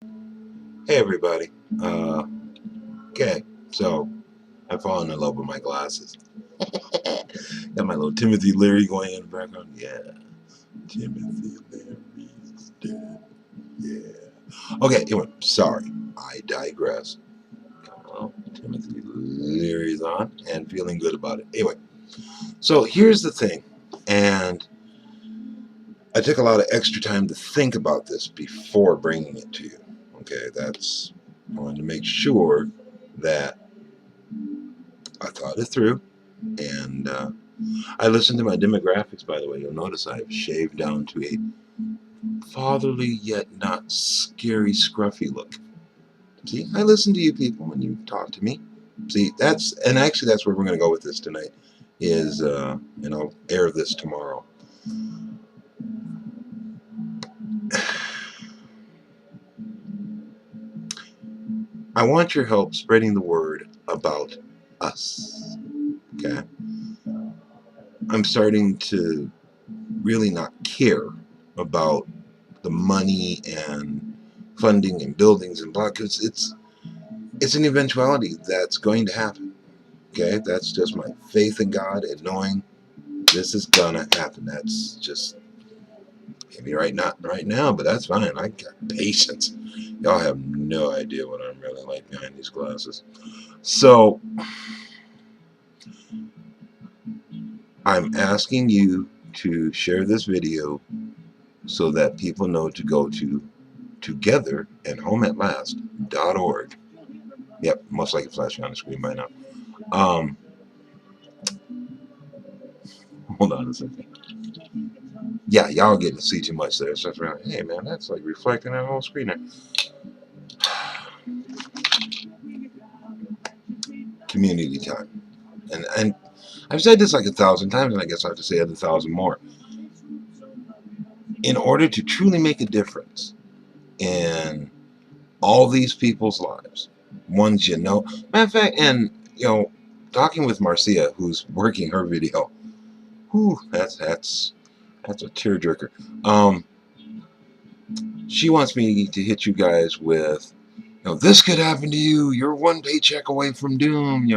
Hey everybody. Okay, so I've fallen in love with my glasses. Got my little Timothy Leary going in the background. Yeah, Timothy Leary's dead. Yeah. Okay, anyway, sorry. I digress. Well, Timothy Leary's on and feeling good about it. Anyway, so here's the thing, and I took a lot of extra time to think about this before bringing it to you. Okay, I wanted to make sure that I thought it through, and I listened to my demographics, by the way. You'll notice I've shaved down to a fatherly yet not scary, scruffy look. See, I listen to you people when you talk to me. See, actually that's where we're going to go with this tonight, is, and I'll air this tomorrow. I want your help spreading the word about us. Okay? I'm starting to really not care about the money and funding and buildings and blah, because it's an eventuality that's going to happen. Okay, that's just my faith in God and knowing this is gonna happen. That's just maybe not right now, but that's fine. I got patience. Y'all have no idea what I'm really like behind these glasses. So I'm asking you to share this video so that people know to go to togetherandhomeatlast.org. Yep, most likely flashing on the screen by now. Hold on a second. Yeah, y'all getting to see too much there. So like, hey man, that's like reflecting that whole screen there. Community time. And I've said this like 1,000 times, and I guess I have to say it 1,000 more. In order to truly make a difference in all these people's lives, ones you know. Matter of fact, and talking with Marcia, who's working her video, whew, that's a tearjerker. She wants me to hit you guys with, this could happen to you. You're one paycheck away from doom.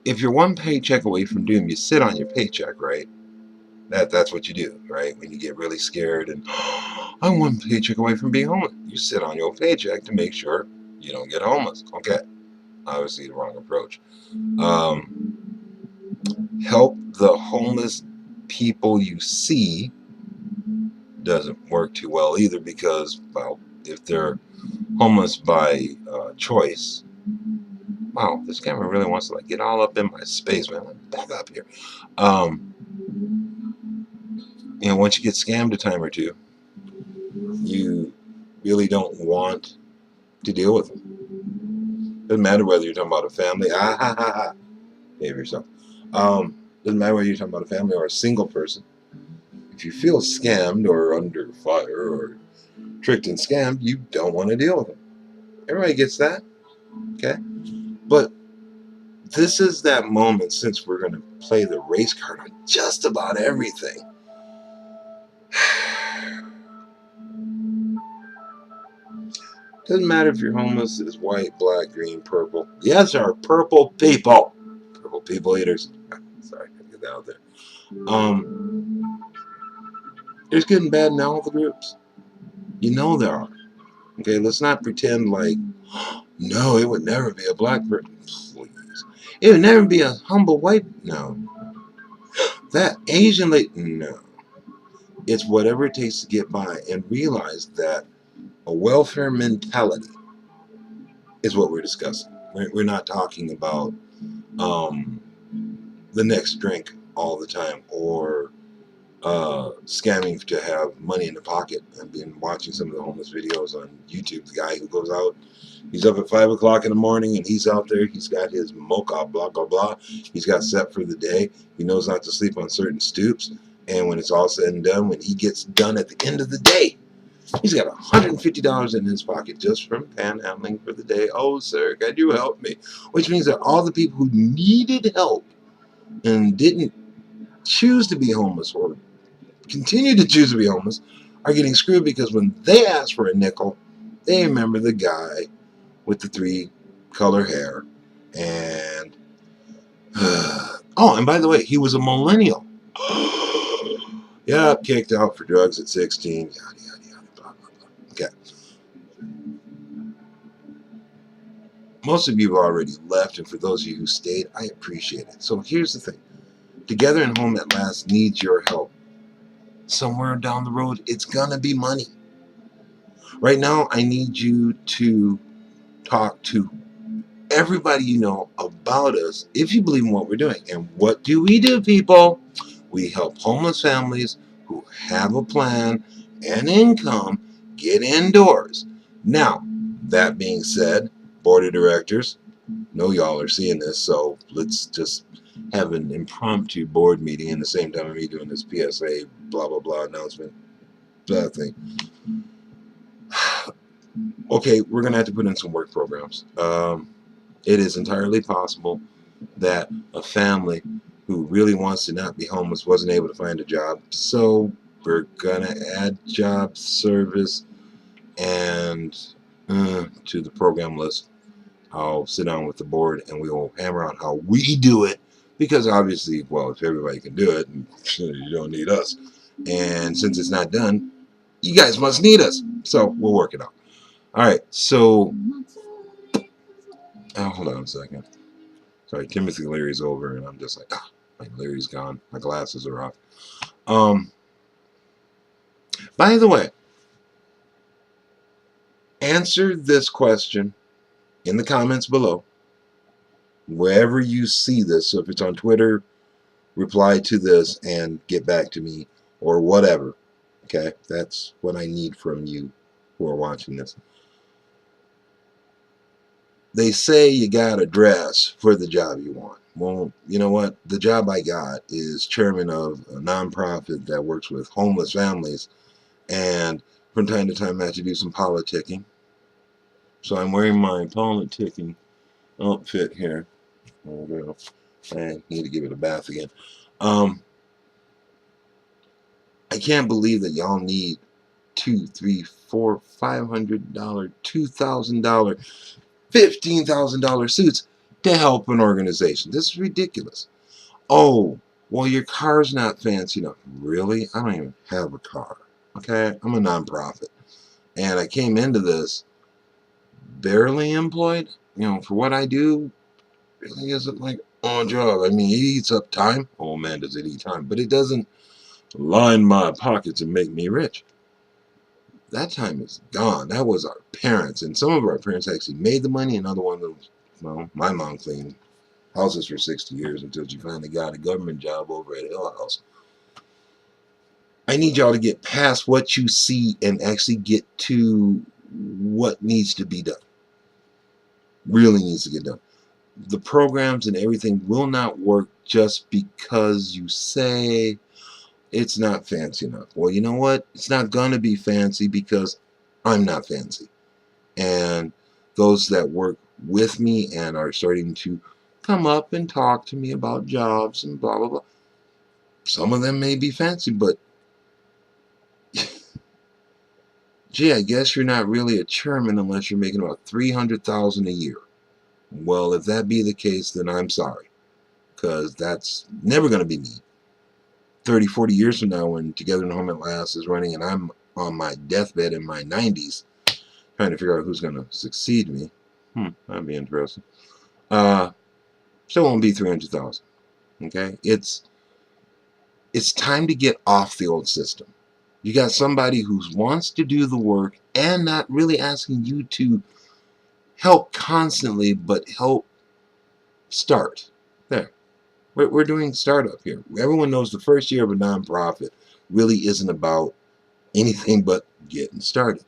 If you're one paycheck away from doom, you sit on your paycheck, right? That's what you do, right? When you get really scared and I'm one paycheck away from being homeless, you sit on your paycheck to make sure you don't get homeless. Okay, obviously the wrong approach. Help the homeless people you see doesn't work too well either, because, well, if they're homeless by choice. Wow, this camera really wants to like get all up in my space, man. Back up here. Once you get scammed a time or two, you really don't want to deal with them. Doesn't matter whether you're talking about a family. Behave yourself. Doesn't matter whether you're talking about a family or a single person. If you feel scammed or under fire or tricked and scammed, you don't want to deal with them. Everybody gets that, okay? But this is that moment, since we're going to play the race card on just about everything. Doesn't matter if you're homeless, is white, black, green, purple. Yes, there are purple people. Purple people eaters. Sorry, I get that out there. There's good and bad in all the groups. You know there are. Okay, let's not pretend like, no, it would never be a black person. Please. It would never be a humble white. No. That Asian lady. No. It's whatever it takes to get by, and realize that a welfare mentality is what we're discussing. We're not talking about the next drink all the time, or scamming to have money in the pocket. I've been watching some of the homeless videos on YouTube. The guy who goes out, he's up at 5 o'clock in the morning, and he's out there. He's got his mocha, blah, blah, blah. He's got set for the day. He knows not to sleep on certain stoops. And when it's all said and done, when he gets done at the end of the day, he's got $150 in his pocket just from panhandling for the day. Oh, sir, could you help me? Which means that all the people who needed help and didn't choose to be homeless, or continue to choose to be homeless, are getting screwed because when they ask for a nickel, they remember the guy with the 3-color hair. And, oh, and by the way, he was a millennial. Yeah, kicked out for drugs at 16. Yada, yada, yada, blah, blah, blah. Okay. Most of you have already left, and for those of you who stayed, I appreciate it. So here's the thing. Together and Home at Last needs your help. Somewhere down the road, it's going to be money. Right now, I need you to talk to everybody you know about us if you believe in what we're doing. And what do, people? We help homeless families who have a plan and income get indoors. Now, that being said, board of directors, know y'all are seeing this, so let's just have an impromptu board meeting in the same time of me doing this PSA blah blah blah announcement thing. Okay, we're gonna have to put in some work programs. It is entirely possible that a family who really wants to not be homeless wasn't able to find a job, so we're gonna add job service and to the program list. I'll sit down with the board and we will hammer out how we do it, because obviously, well, if everybody can do it, you don't need us. And since it's not done, you guys must need us. So we'll work it out. All right. So, hold on a second. Sorry, Timothy Leary's over, and I'm just like, my Leary's gone. My glasses are off. By the way, answer this question in the comments below, wherever you see this. So if it's on Twitter, reply to this and get back to me, or whatever. Okay, that's what I need from you who are watching this. They say you gotta dress for the job you want. Well, you know what? The job I got is chairman of a nonprofit that works with homeless families, and from time to time I have to do some politicking. So I'm wearing my politicking outfit here. I need to give it a bath again. I can't believe that y'all need $200, $300, $400, $500, $2,000, $15,000 suits to help an organization. This is ridiculous. Oh, well, your car's not fancy enough. Really? I don't even have a car. Okay? I'm a nonprofit. And I came into this barely employed. You know, for what I do, really isn't like on job. I mean, it eats up time. Oh, man, does it eat time. But it doesn't line my pockets and make me rich. That time is gone. That was our parents. And some of our parents actually made the money. Another one of those, well, my mom cleaned houses for 60 years until she finally got a government job over at Hill House. I need y'all to get past what you see and actually get to what needs to be done. Really needs to get done. The programs and everything will not work just because you say it's not fancy enough. Well, you know what? It's not going to be fancy because I'm not fancy. And those that work with me and are starting to come up and talk to me about jobs and blah, blah, blah. Some of them may be fancy, but gee, I guess you're not really a chairman unless you're making about $300,000 a year. Well, if that be the case, then I'm sorry, because that's never going to be me. 30, 40 years from now, when Together in Home at Last is running and I'm on my deathbed in my 90s, trying to figure out who's going to succeed me. That'd be interesting. Still won't be 300,000. Okay, it's time to get off the old system. You got somebody who wants to do the work and not really asking you to help constantly, but help start. There. We're doing startup here. Everyone knows the first year of a nonprofit really isn't about anything but getting started.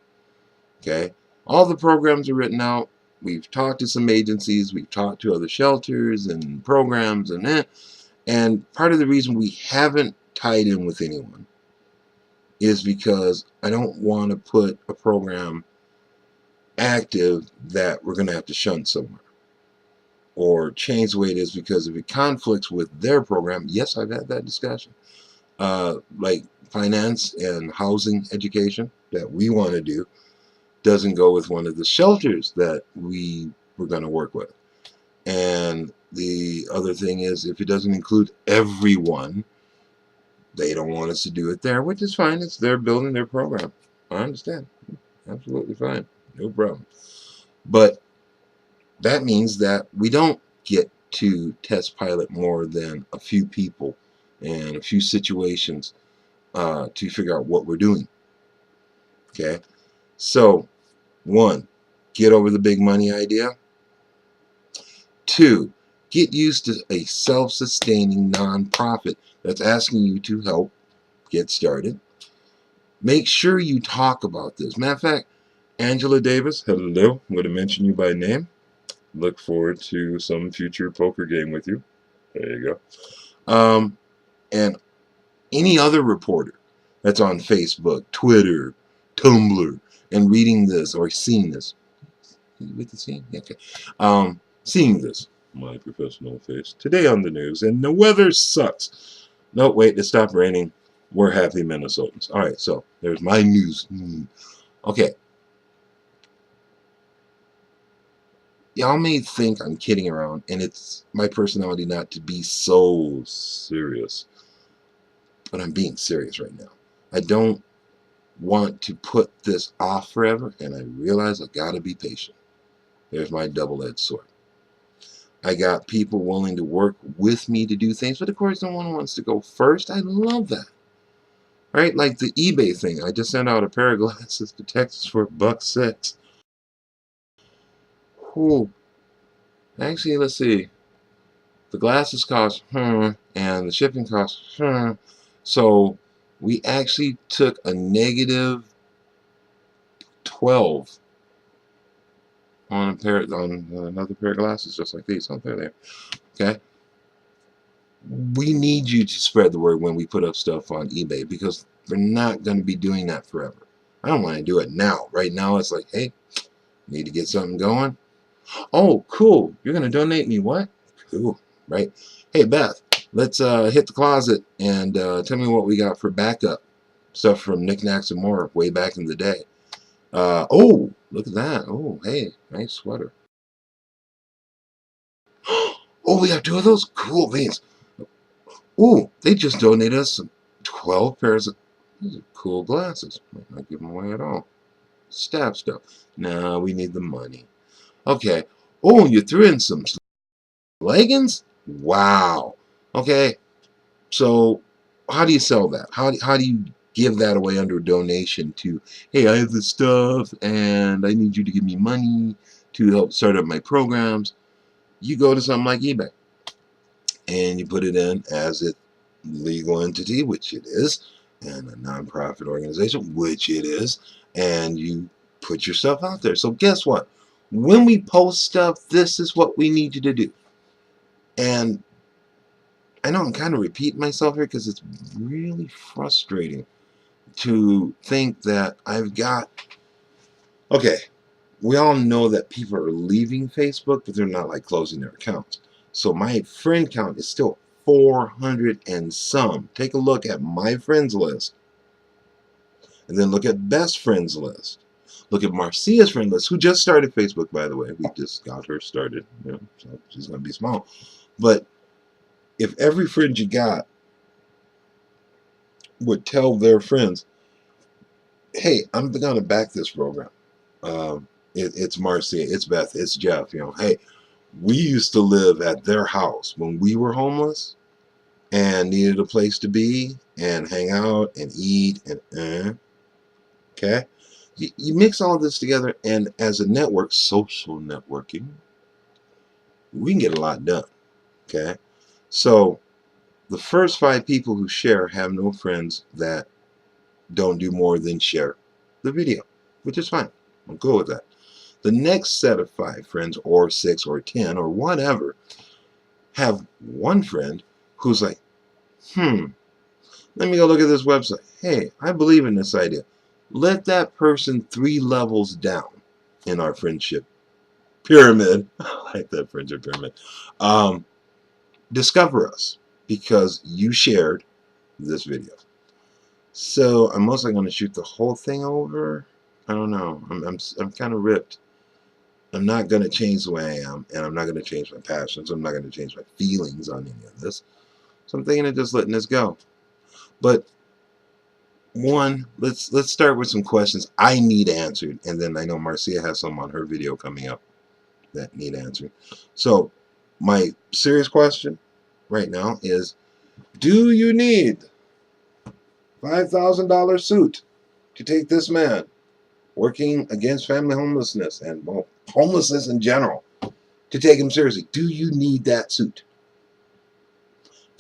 Okay? All the programs are written out. We've talked to some agencies. We've talked to other shelters and programs and part of the reason we haven't tied in with anyone is because I don't want to put a program active that we're going to have to shunt somewhere or change the way it is, because if it conflicts with their program, yes, I've had that discussion. Like finance and housing education that we want to do doesn't go with one of the shelters that we were going to work with. And the other thing is, if it doesn't include everyone, they don't want us to do it there, which is fine. It's their building, their program. I understand. Absolutely fine. No problem. But that means that we don't get to test pilot more than a few people and a few situations to figure out what we're doing. Okay? So, one, get over the big money idea. Two, get used to a self-sustaining nonprofit that's asking you to help get started. Make sure you talk about this. Matter of fact, Angela Davis, hello. I'm going to mention you by name. Look forward to some future poker game with you. There you go. And any other reporter that's on Facebook, Twitter, Tumblr, and reading this or seeing this. With the scene? Okay. Seeing this. My professional face. Today on the news, and the weather sucks. No, wait, it stopped raining. We're happy Minnesotans. All right, so there's my news. Okay. Y'all may think I'm kidding around, and it's my personality not to be so serious. But I'm being serious right now. I don't want to put this off forever, and I realize I gotta be patient. There's my double-edged sword. I got people willing to work with me to do things, but of course no one wants to go first. I love that. Right? Like the eBay thing. I just sent out a pair of glasses to Texas for $1.06. Whew. Actually, let's see. The glasses cost, and the shipping cost, So we actually took a negative 12 on another pair of glasses just like these. Oh, there. Okay. We need you to spread the word when we put up stuff on eBay, because we're not going to be doing that forever. I don't want to do it now. Right now it's like, hey, need to get something going. Oh, cool. You're going to donate me what? Cool. Right? Hey, Beth, let's hit the closet and tell me what we got for backup. Stuff from Knickknacks and More way back in the day. Oh, look at that. Oh, hey, nice sweater. Oh, we have two of those? Cool beans. Oh, they just donated us some 12 pairs of these are cool glasses. Might not give them away at all. Staff stuff. No, we need the money. Okay. Oh, you threw in some leggings? Wow. Okay. So, how do you sell that? How do you give that away under a donation to, hey, I have this stuff and I need you to give me money to help start up my programs? You go to something like eBay and you put it in as a legal entity, which it is, and a nonprofit organization, which it is, and you put yourself out there. So guess what? When we post stuff, this is what we need you to do. And I know I'm kind of repeating myself here because it's really frustrating to think that I've got, okay, we all know that people are leaving Facebook, but they're not like closing their accounts. So my friend count is still 400 and some. Take a look at my friends list, and then look at best friends list. Look at Marcia's friend list, who just started Facebook, by the way. We just got her started. You know, so she's going to be small. But if every friend you got would tell their friends, hey, I'm going to back this program. It's Marcia, it's Beth, it's Jeff. You know, hey, we used to live at their house when we were homeless and needed a place to be and hang out and eat and okay. You mix all of this together, and as a network, social networking, we can get a lot done. Okay, so the first 5 people who share have no friends that don't do more than share the video, which is fine. I'm cool with that. The next set of 5 friends, or 6 or 10 or whatever, have one friend who's like, let me go look at this website. Hey, I believe in this idea. Let that person 3 levels down in our friendship pyramid, I like that friendship pyramid, discover us because you shared this video. So I'm mostly going to shoot the whole thing over. I don't know. I'm kind of ripped. I'm not going to change the way I am, and I'm not going to change my passions. I'm not going to change my feelings on any of this. So I'm thinking of just letting this go. But one, let's start with some questions I need answered, and then I know Marcia has some on her video coming up that need answering. So my serious question right now is, do you need $5,000 suit to take this man working against family homelessness and, well, homelessness in general, to take him seriously? Do you need that suit?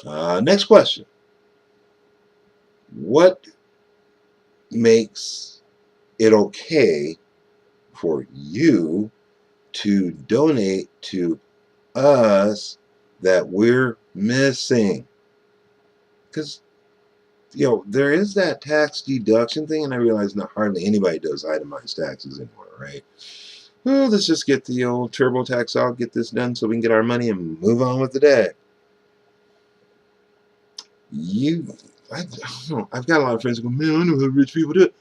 Next question. What makes it okay for you to donate to us that we're missing? Because, there is that tax deduction thing, and I realize not hardly anybody does itemized taxes anymore, right? Well, let's just get the old TurboTax out, get this done so we can get our money and move on with the day. I don't know. I've got a lot of friends who go, man, I know how rich people do it.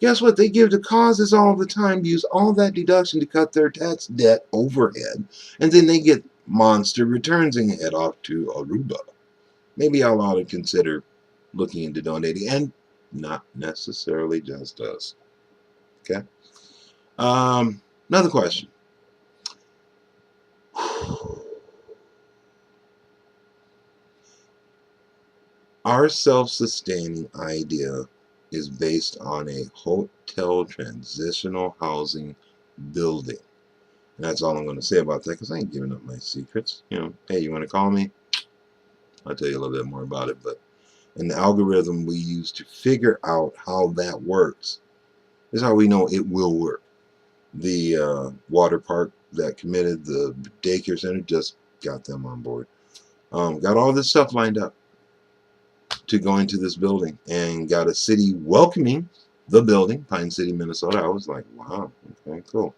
Guess what? They give to causes all the time, use all that deduction to cut their tax debt overhead, and then they get monster returns and head off to Aruba. Maybe I'll ought to consider looking into donating, and not necessarily just us. Okay. Another question. Our self-sustaining idea is based on a hotel transitional housing building. And that's all I'm going to say about that, because I ain't giving up my secrets. Hey, you want to call me? I'll tell you a little bit more about it. But in the algorithm we use to figure out how that works is how we know it will work. The water park that committed, the daycare center, just got them on board. Got all this stuff lined up to go into this building, and got a city welcoming the building, Pine City, Minnesota. I was like, wow, okay, cool.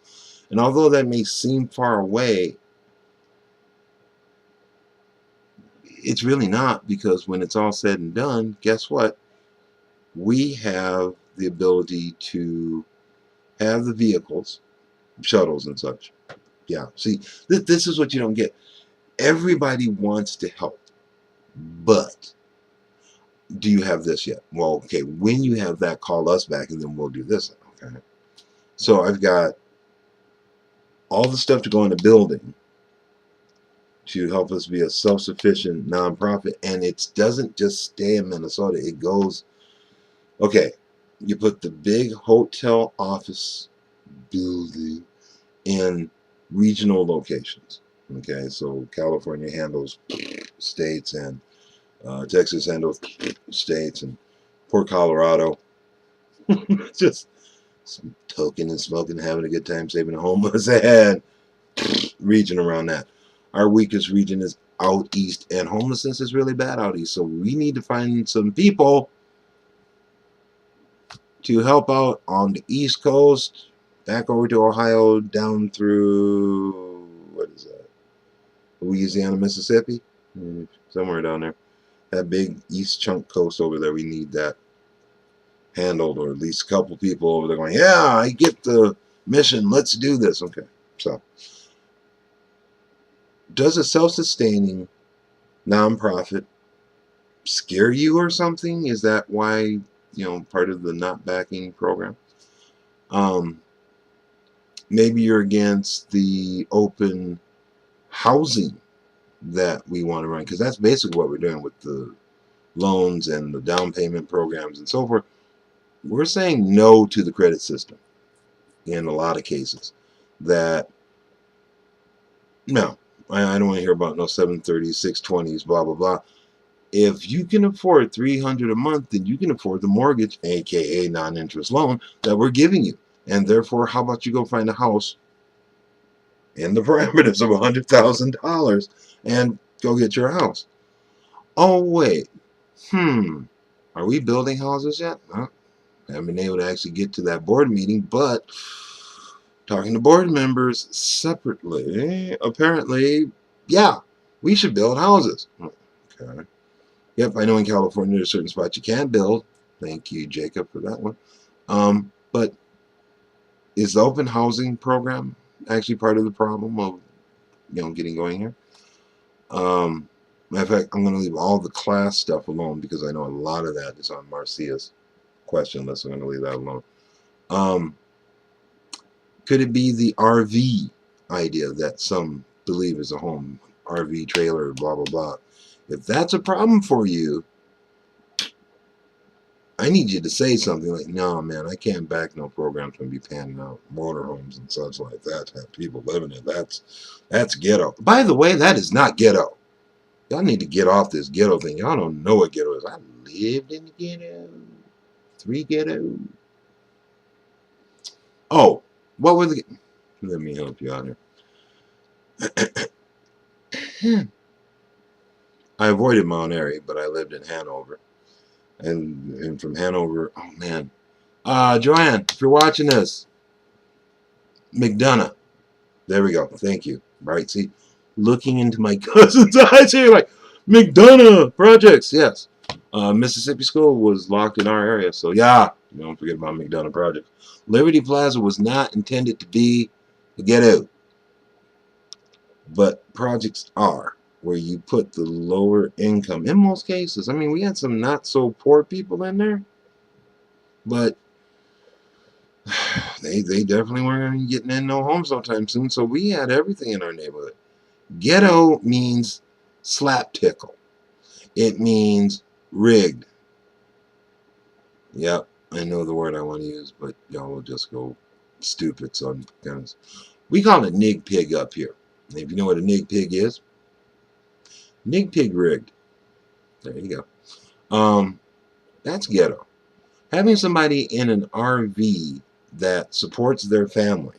And although that may seem far away, it's really not, because when it's all said and done, guess what? We have the ability to have the vehicles, shuttles and such. Yeah, see, this is what you don't get. Everybody wants to help, but do you have this yet? Well, okay, when you have that, call us back, and then we'll do this. Okay. So I've got all the stuff to go in the building to help us be a self-sufficient nonprofit, and it doesn't just stay in Minnesota. It goes, okay, you put the big hotel office building in regional locations. Okay, so California handles states, and Texas handles states, and Port Colorado just toking and smoking, having a good time, saving the homeless, and region around that. Our weakest region is out east, and homelessness is really bad out east. So we need to find some people to help out on the East Coast, back over to Ohio, down through, what is that, Louisiana, Mississippi, somewhere down there. That big east chunk coast over there, we need that handled, or at least a couple people over there going, yeah, I get the mission, let's do this. Okay, so does a self-sustaining nonprofit scare you or something? Is that why, part of the not backing program? Maybe you're against the open housing that we want to run, because that's basically what we're doing with the loans and the down payment programs and so forth. We're saying no to the credit system in a lot of cases. That, no, I don't want to hear about no 730s, 620s, blah, blah, blah. If you can afford $300 a month, then you can afford the mortgage, aka non-interest loan, that we're giving you. And therefore, how about you go find a house in the parameters of $100,000 and go get your house? Oh, wait. Are we building houses yet? Huh? I haven't been able to actually get to that board meeting, but talking to board members separately, apparently, yeah, we should build houses. Okay. Yep, I know in California there's certain spots you can't build. Thank you, Jacob, for that one. But is the open housing program actually part of the problem of getting going here? Matter of fact, I'm going to leave all the class stuff alone because I know a lot of that is on Marcia's question list. I'm going to leave that alone. Could it be the RV idea that some believe is a home RV trailer, blah blah blah? If that's a problem for you, I need you to say something like, "No, man, I can't back no programs going to be panning out motorhomes and such like that to have people living in. That's ghetto. By the way, that is not ghetto. Y'all need to get off this ghetto thing. Y'all don't know what ghetto is. I lived in the ghetto. 3 ghetto. Oh, what were the? Let me help you out here. I avoided Mount Airy, but I lived in Hanover, and from Hanover, oh man, Joanne, if you're watching this, McDonough. There we go. Thank you. Right, see, looking into my cousin's eyes here, like McDonough projects. Yes, Mississippi School was locked in our area, so yeah, don't forget about McDonough projects. Liberty Plaza was not intended to be a ghetto, but projects are where you put the lower income. In most cases, I mean, we had some not so poor people in there, but they definitely weren't getting in no homes no time soon. So we had everything in our neighborhood. Ghetto means slap tickle. It means rigged. Yep, I know the word I want to use, but y'all will just go stupid. So I'm kind of, we call it nig pig up here. And if you know what a nig pig is, nig pig rigged. There you go. That's ghetto. Having somebody in an RV that supports their family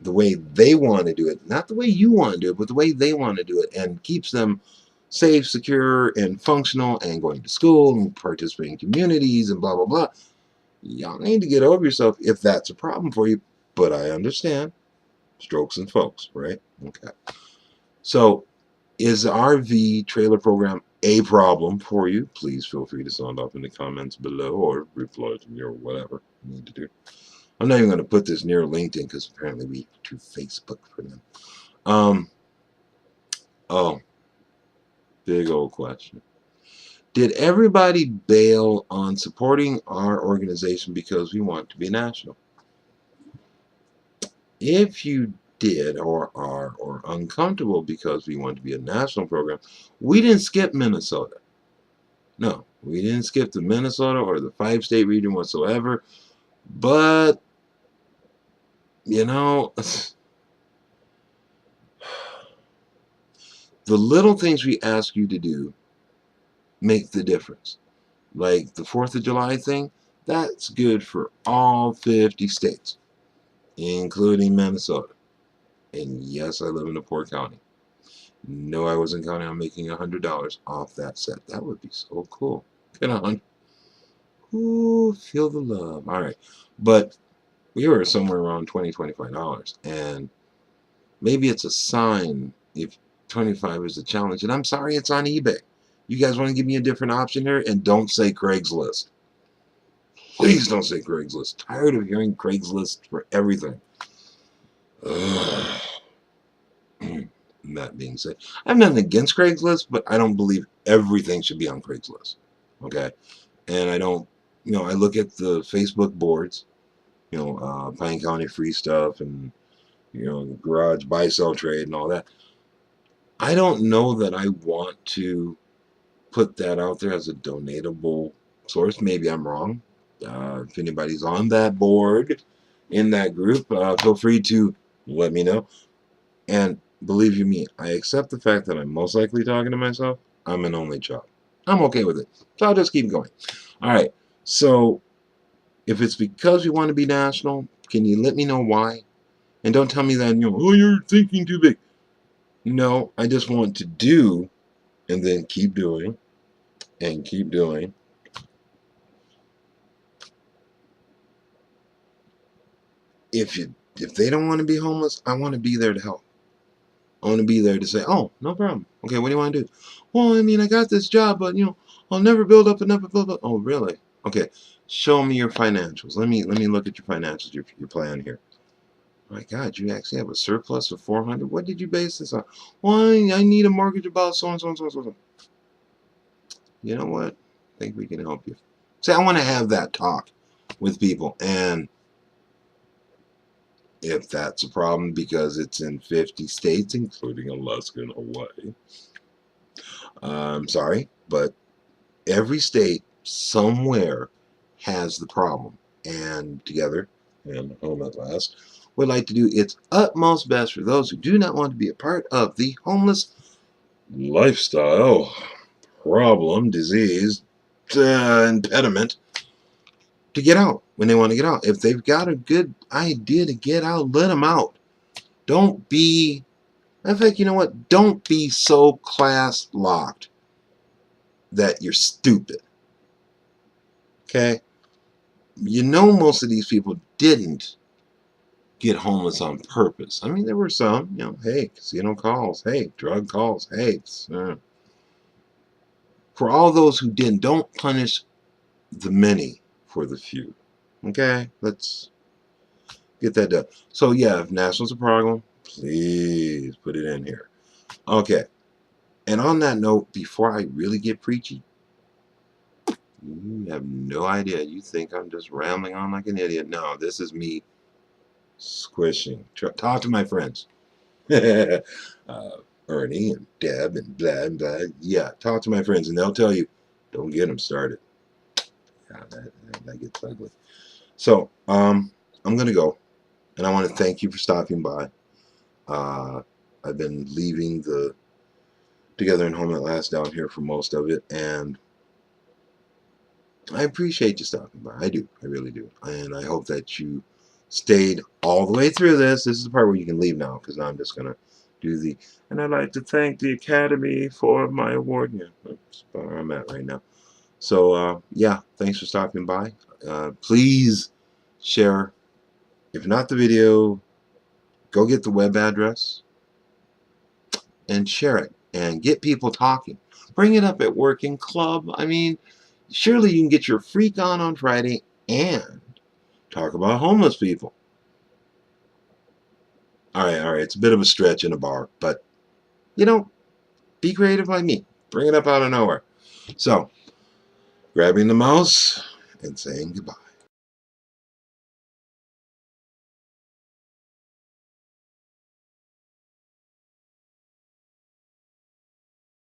the way they want to do it, not the way you want to do it, but the way they want to do it, and keeps them safe, secure, and functional, and going to school and participating in communities and blah blah blah. Y'all need to get over yourself if that's a problem for you. But I understand, strokes and folks, right? Okay. So, is the RV trailer program a problem for you? Please feel free to sound off in the comments below or reply to me or whatever you need to do. I'm not even going to put this near LinkedIn because apparently we do Facebook for them. Oh, big old question. Did everybody bail on supporting our organization because we want to be national? If you did or are or uncomfortable because we want to be a national program, we didn't skip Minnesota. No, we didn't skip the Minnesota or the 5-state region whatsoever. But, you know, the little things we ask you to do make the difference. Like the 4th of July thing, that's good for all 50 states, including Minnesota. And yes, I live in a poor county. No, I wasn't counting on making $100 off that set. That would be so cool. Get on. Ooh, feel the love. All right. But we were somewhere around $20, $25. And maybe it's a sign if 25 is a challenge. And I'm sorry it's on eBay. You guys want to give me a different option here? And don't say Craigslist. Please don't say Craigslist. Tired of hearing Craigslist for everything. Ugh. That being said, I have nothing against Craigslist, but I don't believe everything should be on Craigslist. Okay? And I don't, I look at the Facebook boards, Pine County free stuff and, garage buy, sell, trade and all that. I don't know that I want to put that out there as a donatable source. Maybe I'm wrong. If anybody's on that board, in that group, feel free to let me know. And believe you me, I accept the fact that I'm most likely talking to myself. I'm an only child. I'm okay with it. So I'll just keep going. All right. So if it's because we want to be national, can you let me know why? And don't tell me that, oh, you're thinking too big. No, I just want to do and then keep doing and keep doing. If they don't want to be homeless, I want to be there to help. I want to be there to say, oh, no problem. Okay, what do you want to do? Well, I mean, I got this job, but, I'll never build up enough. Blah, blah. Oh, really? Okay, show me your financials. Let me look at your financials. Your plan here. My God, you actually have a surplus of 400. What did you base this on? Well, I need a mortgage about so and so and so and so. You know what? I think we can help you. See, I want to have that talk with people, and if that's a problem because it's in 50 states, including Alaska and Hawaii, I'm sorry, but every state somewhere has the problem. And together, and Home at Last, would like to do its utmost best for those who do not want to be a part of the homeless lifestyle problem, disease, impediment to get out when they want to get out. If they've got a good idea to get out, let them out. Don't be, in fact, you know what? Don't be so class locked that you're stupid. Okay? You know, most of these people didn't get homeless on purpose. I mean, there were some, you know, hey, casino calls, hey, drug calls, hey. For all those who didn't, don't punish the many for the few. Okay? Let's get that done. So, yeah, if national's a problem, please put it in here. Okay. And on that note, before I really get preachy, you have no idea. You think I'm just rambling on like an idiot. No, this is me squishing. Talk to my friends. uh, Ernie and Deb and blah, blah. Yeah, talk to my friends and they'll tell you, don't get them started. Yeah, that gets ugly. So, I'm going to go. And I want to thank you for stopping by. I've been leaving the Together and Home at Last down here for most of it. And I appreciate you stopping by. I do. I really do. And I hope that you stayed all the way through this. This is the part where you can leave now because now I'm just going to do the. And I'd like to thank the Academy for my award. Yeah, that's where I'm at right now. So, yeah, thanks for stopping by. Please share. If not the video, go get the web address and share it and get people talking. Bring it up at work in club. I mean, surely you can get your freak on Friday and talk about homeless people. All right. It's a bit of a stretch in a bar, but you know, be creative like me. Bring it up out of nowhere. So, grabbing the mouse and saying goodbye.